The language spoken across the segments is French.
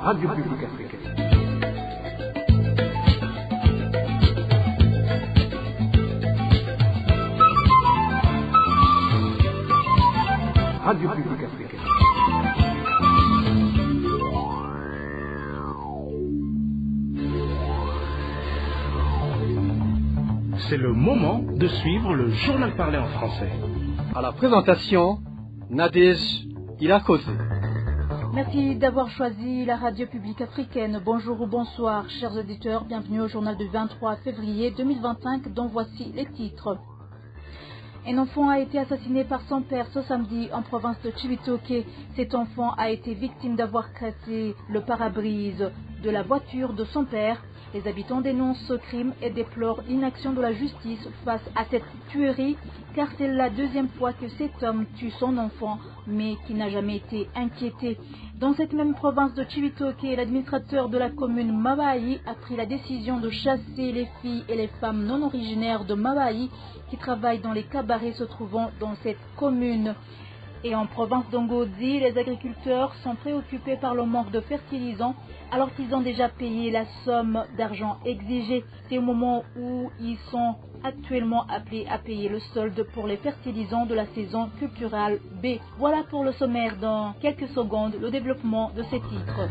Radio Publique Africaine. Radio Publique Africaine. C'est le moment de suivre le journal parlé en français. À la présentation, Nadège Ilakose. Merci d'avoir choisi la radio publique africaine. Bonjour ou bonsoir, chers auditeurs. Bienvenue au journal du 23 février 2025, dont voici les titres. Un enfant a été assassiné par son père ce samedi en province de Cibitoke. Cet enfant a été victime d'avoir cassé le pare-brise de la voiture de son père. Les habitants dénoncent ce crime et déplorent l'inaction de la justice face à cette tuerie, car c'est la deuxième fois que cet homme tue son enfant, mais qui n'a jamais été inquiété. Dans cette même province de Cibitoke, l'administrateur de la commune Mabayi a pris la décision de chasser les filles et les femmes non originaires de Mabayi qui travaillent dans les cabarets se trouvant dans cette commune. Et en province d'Ongozi, les agriculteurs sont préoccupés par le manque de fertilisants alors qu'ils ont déjà payé la somme d'argent exigée. C'est au moment où ils sont actuellement appelés à payer le solde pour les fertilisants de la saison culturelle B. Voilà pour le sommaire. Dans quelques secondes, le développement de ces titres.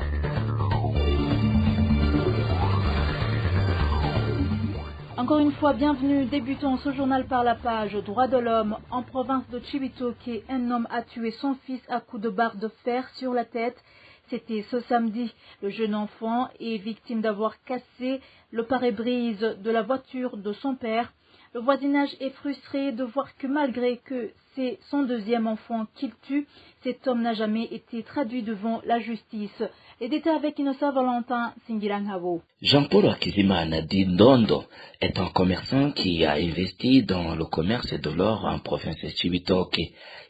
Encore une fois, bienvenue. Débutons ce journal par la page Droits de l'homme. En province de Cibitoke, un homme a tué son fils à coups de barre de fer sur la tête. C'était ce samedi. Le jeune enfant est victime d'avoir cassé le pare-brise de la voiture de son père. Le voisinage est frustré de voir que malgré que c'est son deuxième enfant qu'il tue, cet homme n'a jamais été traduit devant la justice. Les détails avec Innocent Valentin Singirangabo. Jean-Paul Akizimana d'Indondo est un commerçant qui a investi dans le commerce de l'or en province de Cibitoke.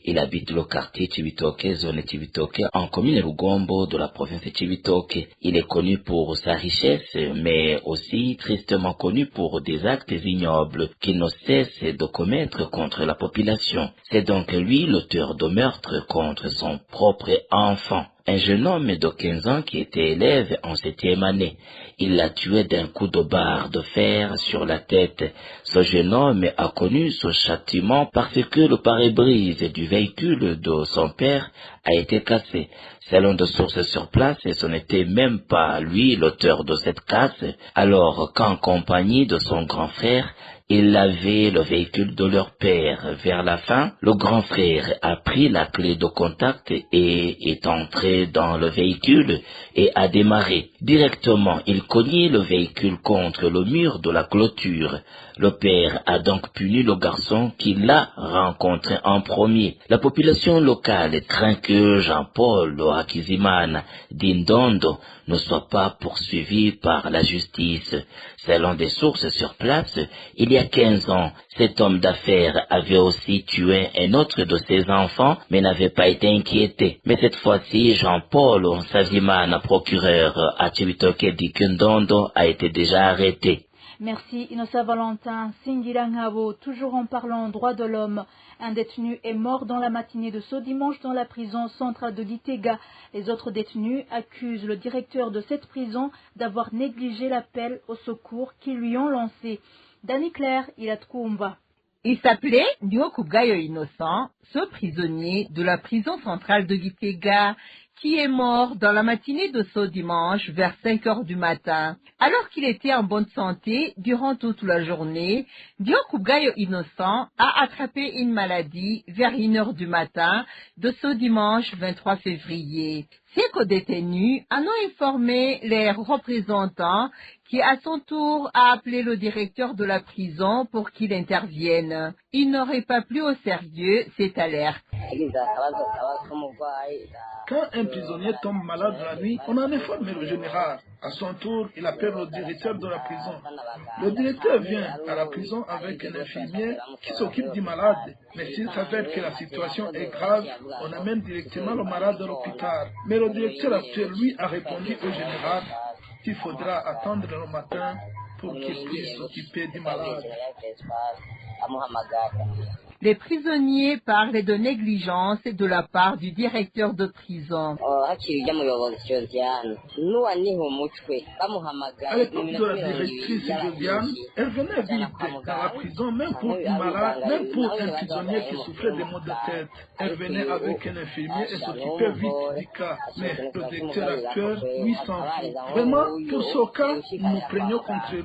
Il habite le quartier Cibitoke, zone Cibitoke, en commune Rugombo de la province de Cibitoke. Il est connu pour sa richesse, mais aussi tristement connu pour des actes ignobles qu'il ne cesse de commettre contre la population. C'est donc lui l'auteur de meurtres contre son propre enfant. Un jeune homme de 15 ans qui était élève en 7e année. Il l'a tué d'un coup de barre de fer sur la tête. Ce jeune homme a connu ce châtiment parce que le pare-brise du véhicule de son père a été cassé. Selon des sources sur place, ce n'était même pas lui l'auteur de cette casse, alors qu'en compagnie de son grand frère, il lavait le véhicule de leur père. Vers la fin, le grand frère a pris la clé de contact et est entré dans le véhicule et a démarré. Directement, il cognait le véhicule contre le mur de la clôture. Le père a donc puni le garçon qui l'a rencontré en premier. La population locale craint que Jean-Paul Akizimana d'Indondo ne soit pas poursuivi par la justice. Selon des sources sur place, il y a 15 ans, cet homme d'affaires avait aussi tué un autre de ses enfants, mais n'avait pas été inquiété. Mais cette fois-ci, Jean-Paul Akizimana, procureur à Cibitoke d'Indondo, a été déjà arrêté. Merci Innocent Valentin Singirangabo. Toujours en parlant droits de l'homme, un détenu est mort dans la matinée de ce dimanche dans la prison centrale de Gitega. Les autres détenus accusent le directeur de cette prison d'avoir négligé l'appel au secours qu'ils lui ont lancé. Dani Claire, Ilatkoumba. Il s'appelait Ndiokubgayo Innocent, ce prisonnier de la prison centrale de Gitega, qui est mort dans la matinée de ce dimanche vers 5 heures du matin. Alors qu'il était en bonne santé durant toute la journée, Ndiokubgayo Innocent a attrapé une maladie vers 1 heure du matin de ce dimanche 23 février. Ces co-détenus en ont informé les représentants qui, à son tour, a appelé le directeur de la prison pour qu'il intervienne. Il n'aurait pas pris au sérieux cette alerte. Quand un prisonnier tombe malade la nuit, on en informe le général. À son tour, il appelle le directeur de la prison. Le directeur vient à la prison avec un infirmier qui s'occupe du malade. Mais s'il s'avère que la situation est grave, on amène directement le malade à l'hôpital. Mais le directeur actuel, lui, a répondu au général qu'il faudra attendre le matin pour qu'il puisse s'occuper du malade. Les prisonniers parlent de négligence de la part du directeur de prison. À l'époque de la directrice Josiane, elle venait vite dans la prison, même pour une malade, même pour un prisonnier qui souffrait des maux de tête. Elle venait avec un infirmier et s'occupait vite du cas. Mais le directeur actuel, lui, s'en fout. Vraiment, pour ce cas, nous nous plaignons contre lui.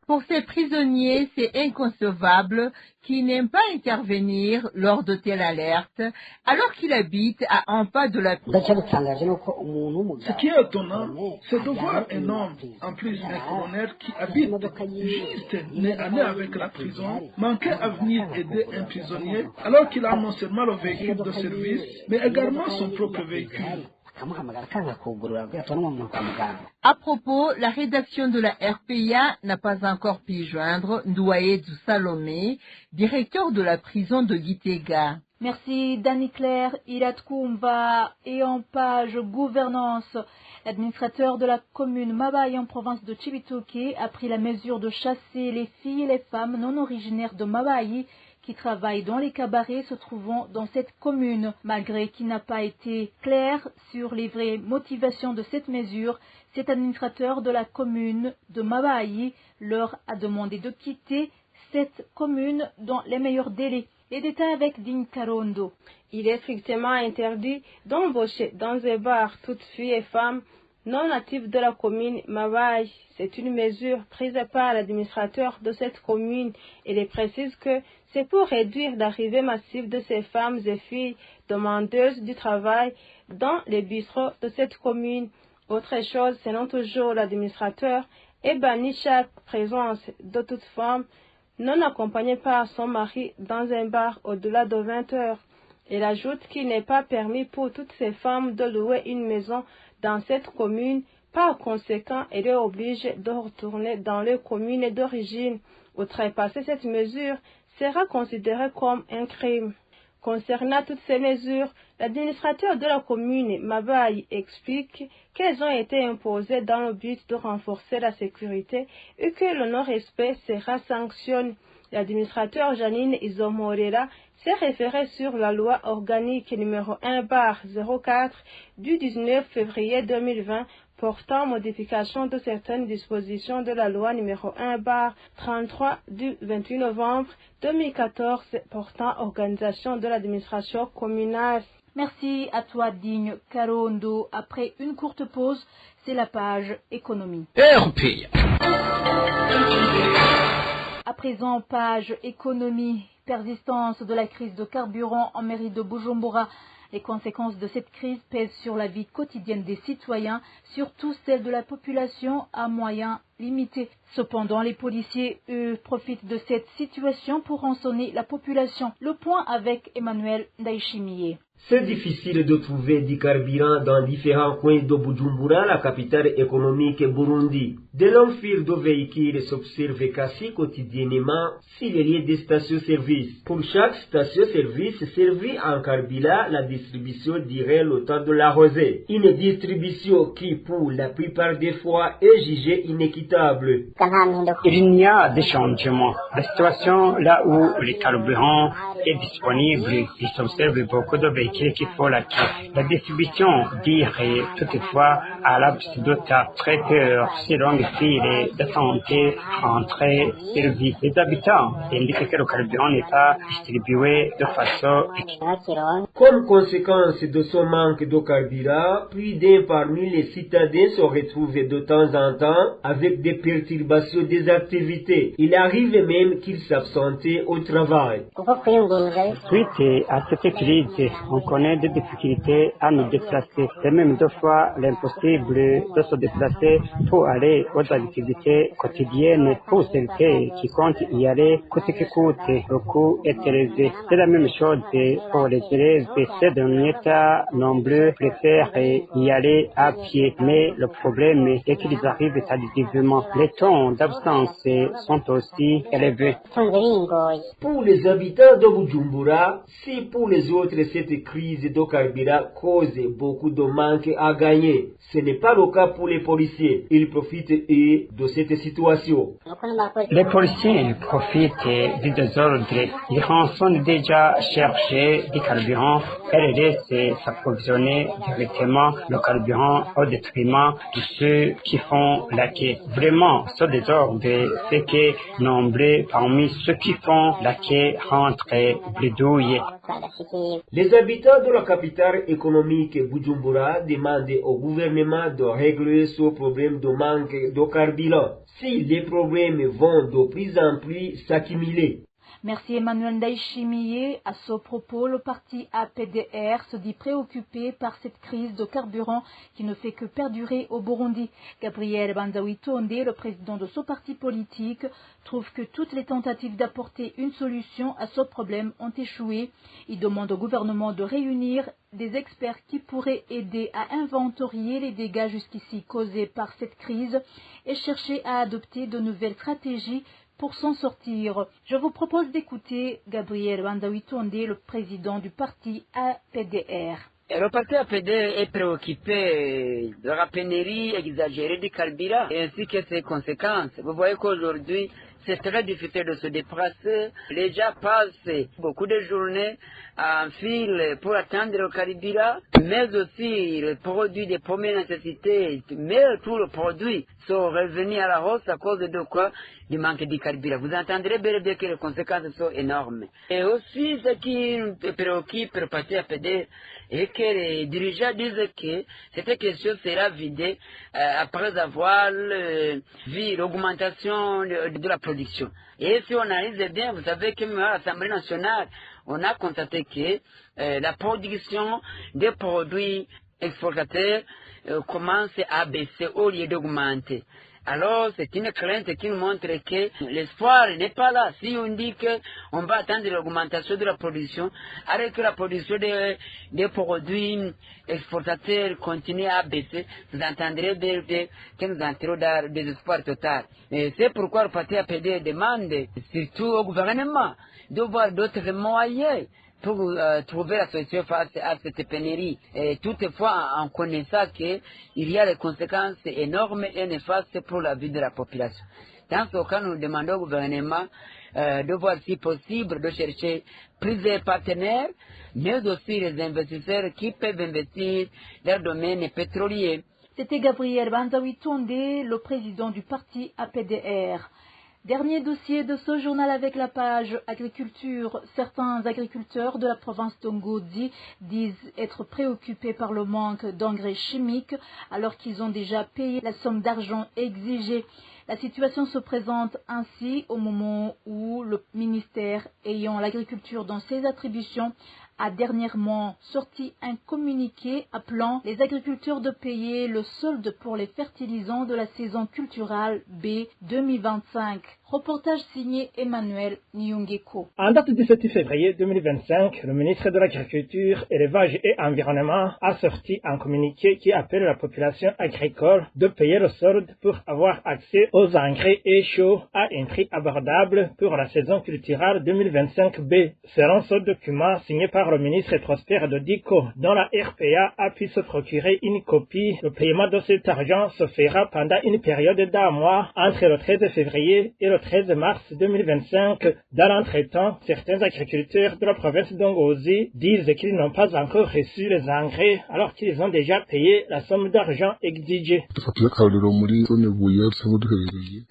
Pour ces prisonniers, c'est inconcevable qu'ils n'aiment pas intervenir lors de telle alerte, alors qu'ils habitent à un pas de la prison. Ce qui est étonnant, c'est de voir un homme, en plus un colonel qui habite juste nez à nez avec la prison, manquer à venir aider un prisonnier, alors qu'il a non seulement le véhicule de service, mais également son propre véhicule. À propos, la rédaction de la RPA n'a pas encore pu joindre Ndouaye Salomé, directeur de la prison de Gitega. Merci Dani Claire, Ilat Koumba. Et en page gouvernance, l'administrateur de la commune Mabaye en province de Cibitoke a pris la mesure de chasser les filles et les femmes non originaires de Mabaye qui travaillent dans les cabarets se trouvant dans cette commune. Malgré qu'il n'a pas été clair sur les vraies motivations de cette mesure, cet administrateur de la commune de Mabaye leur a demandé de quitter cette commune dans les meilleurs délais. Les détails avec Dine Karondo. Il est strictement interdit d'embaucher dans un bar toutes filles et femmes non natives de la commune Mabaye. C'est une mesure prise par l'administrateur de cette commune. Il précise que c'est pour réduire l'arrivée massive de ces femmes et filles demandeuses du travail dans les bistrots de cette commune. Autre chose, selon toujours l'administrateur, est banni chaque présence de toute femme non accompagnée par son mari dans un bar au-delà de 20 heures. Il ajoute qu'il n'est pas permis pour toutes ces femmes de louer une maison dans cette commune. Par conséquent, elle est obligée de retourner dans leur commune d'origine. Outrepasser cette mesure sera considéré comme un crime. Concernant toutes ces mesures, l'administrateur de la commune Mabaye explique qu'elles ont été imposées dans le but de renforcer la sécurité et que le non-respect sera sanctionné. L'administrateur Janine Izomorera s'est référé sur la loi organique numéro 1/04 du 19 février 2020 portant modification de certaines dispositions de la loi numéro 1/33 du 28 novembre 2014 portant organisation de l'administration communale. Merci à toi Digne Karondo. Après une courte pause, c'est la page économie. RPA. À présent, page économie, persistance de la crise de carburant en mairie de Bujumbura. Les conséquences de cette crise pèsent sur la vie quotidienne des citoyens, surtout celle de la population à moyens limités. Cependant, les policiers, eux, profitent de cette situation pour rançonner la population. Le point avec Emmanuel Ndaïchimiye. C'est difficile de trouver du carburant dans différents coins de Bujumbura, la capitale économique Burundi. De longues files de véhicules s'observent quasi quotidiennement sur les lieux des stations-service. Pour chaque station-service servie en carburant, la distribution dirait le temps de la rosée. Une distribution qui, pour la plupart des fois, est jugée inéquitable. Il y a des changements. La situation là où le carburant est disponible, il s'observe beaucoup de véhicules qui font la queue. La distribution dirait toutefois à l'absence de 4 heures si longue file d'attente entre services. Les habitants indiquent que le carburant n'est pas distribué de façon équitable. Comme conséquence de ce manque de carburant, plus d'un parmi les citadins se retrouvent de temps en temps avec des perturbations des activités. Il arrive même qu'ils s'absentent au travail. Suite à cette crise, on connaît des difficultés à nous déplacer. C'est même deux fois l'impossible de se déplacer pour aller aux activités quotidiennes. Pour celles qui comptent y aller, coûte que coûte, le coût est élevé. C'est la même chose pour les élèves. Ces derniers cas nombreux préfèrent y aller à pied. Mais le problème est qu'ils arrivent tardivement Actuellement, les taux d'absence sont aussi élevés. Pour les habitants de Bujumbura, si pour les autres cette crise de carburant cause beaucoup de manque à gagner, ce n'est pas le cas pour les policiers. Ils profitent eux de cette situation. Les policiers profitent du désordre. Ils rançonnent déjà chercher du carburant et laissent s'approvisionner directement le carburant au détriment de ceux qui font la quai. Vraiment, ce désordre fait que nombreux parmi ceux qui font la quai rentrent bredouilles. Les habitants de la capitale économique Bujumbura demandent au gouvernement de régler ce problème de manque de carburant. Si les problèmes vont de plus en plus s'accumuler. Merci Emmanuel Ndaïchimiye. À ce propos, le parti APDR se dit préoccupé par cette crise de carburant qui ne fait que perdurer au Burundi. Gabriel Banzawi Tonde, le président de ce parti politique, trouve que toutes les tentatives d'apporter une solution à ce problème ont échoué. Il demande au gouvernement de réunir des experts qui pourraient aider à inventorier les dégâts jusqu'ici causés par cette crise et chercher à adopter de nouvelles stratégies pour s'en sortir. Je vous propose d'écouter Gabriel Banzawi Tonde, le président du parti APDR. Le parti APDR est préoccupé de la pénurie exagérée du carburant ainsi que ses conséquences. Vous voyez qu'aujourd'hui, c'est très difficile de se déplacer. Les gens passent beaucoup de journées en file pour attendre le carburant, mais aussi les produits de première nécessité, mais tous les produits sont revenus à la hausse à cause de quoi? Du manque de carburant. Vous entendrez bel et bien que les conséquences sont énormes. Et aussi, ce qui nous préoccupe le parti APD est que les dirigeants disent que cette question sera vidée après avoir vu l'augmentation de la production. Et si on analyse bien, vous savez que même à l'Assemblée nationale, on a constaté que la production des produits exportateurs commence à baisser au lieu d'augmenter. Alors, c'est une crainte qui nous montre que l'espoir n'est pas là. Si on dit qu'on va attendre l'augmentation de la production, alors que la production des produits exportateurs continue à baisser, vous entendrez que nous entrons dans des espoirs total. Et c'est pourquoi le parti APD demande, surtout au gouvernement, de voir d'autres moyens pour trouver la solution face à cette pénurie. Et toutefois, en connaissant qu'il y a des conséquences énormes et néfastes pour la vie de la population. Dans ce cas, nous demandons au gouvernement de voir si possible de chercher plusieurs partenaires, mais aussi les investisseurs qui peuvent investir dans le domaine pétrolier. C'était Gabriel Banzawi Tonde, le président du parti APDR. Dernier dossier de ce journal avec la page agriculture. Certains agriculteurs de la province d'Ongozi disent être préoccupés par le manque d'engrais chimiques alors qu'ils ont déjà payé la somme d'argent exigée. La situation se présente ainsi au moment où le ministère ayant l'agriculture dans ses attributions a dernièrement sorti un communiqué appelant les agriculteurs de payer le solde pour les fertilisants de la saison culturelle B 2025. Reportage signé Emmanuel Nyungeko. En date du 17 février 2025, le ministre de l'Agriculture, Élevage et Environnement a sorti un communiqué qui appelle la population agricole de payer le solde pour avoir accès aux engrais et chauds à un prix abordable pour la saison culturelle 2025B. Selon ce document signé par le ministre Prosper Dodico, dont la RPA a pu se procurer une copie, le paiement de cet argent se fera pendant une période d'un mois entre le 13 février et le 13 mars 2025. Dans l'entretemps, certains agriculteurs de la province d'Ongozi disent qu'ils n'ont pas encore reçu les engrais alors qu'ils ont déjà payé la somme d'argent exigée.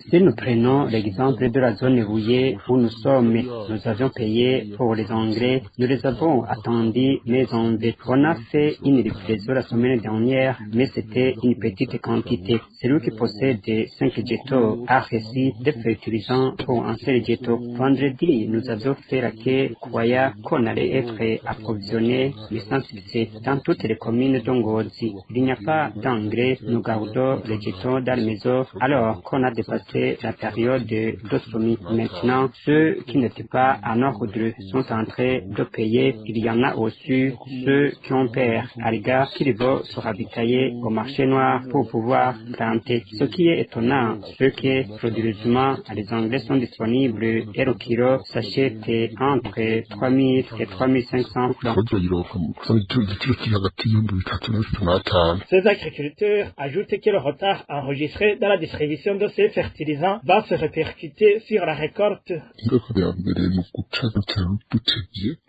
Si nous prenons l'exemple de la zone Vouillé où nous sommes, nous avions payé pour les engrais, nous les avons attendus, mais on a fait une livraison la semaine dernière, mais c'était une petite quantité. Celui qui possède 5 jetos a reçu des fertilisants fertilisants pour un seul ghetto. Vendredi, nous avons fait la quai, croyant qu'on allait être approvisionné, mais sans succès, dans toutes les communes d'Ongozi. Il n'y a pas d'engrais, nous gardons les ghettos dans la maison, alors qu'on a dépassé la période d'ostomie. Maintenant, ceux qui n'étaient pas en ordre sont en train de payer. Il y en a aussi ceux qui ont peur, Ariga, qui vont se ravitailler au marché noir pour pouvoir planter. Ce qui est étonnant, c'est que, produisement, les engrais sont disponibles et le kilo s'achète entre 3000 et 3500 francs. Ces agriculteurs ajoutent que le retard enregistré dans la distribution de ces fertilisants va se répercuter sur la récolte.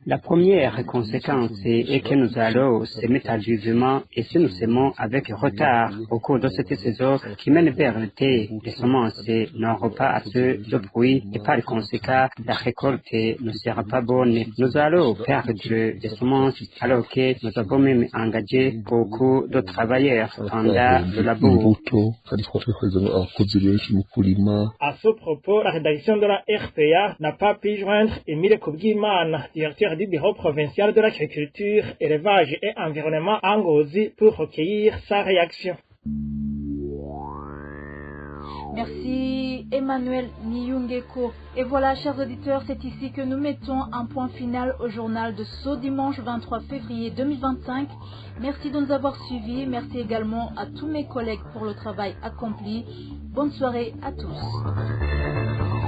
La première conséquence est que nous allons semer tardivement et si nous semons avec retard au cours de cette saison qui mène vers l'été, les semences n'auront pas assez de fruits et par conséquent, la récolte ne sera pas bonne. Nous allons perdre des semences alors que nous avons même engagé beaucoup de travailleurs pendant le labour. À ce propos, la rédaction de la RPA n'a pas pu joindre Émile Kubguimana, directeur du bureau provincial de l'agriculture, élevage et environnement à Ngozi, pour recueillir sa réaction. Merci Emmanuel Niyungeko. Et voilà, chers auditeurs, c'est ici que nous mettons un point final au journal de ce dimanche 23 février 2025. Merci de nous avoir suivis. Merci également à tous mes collègues pour le travail accompli. Bonne soirée à tous.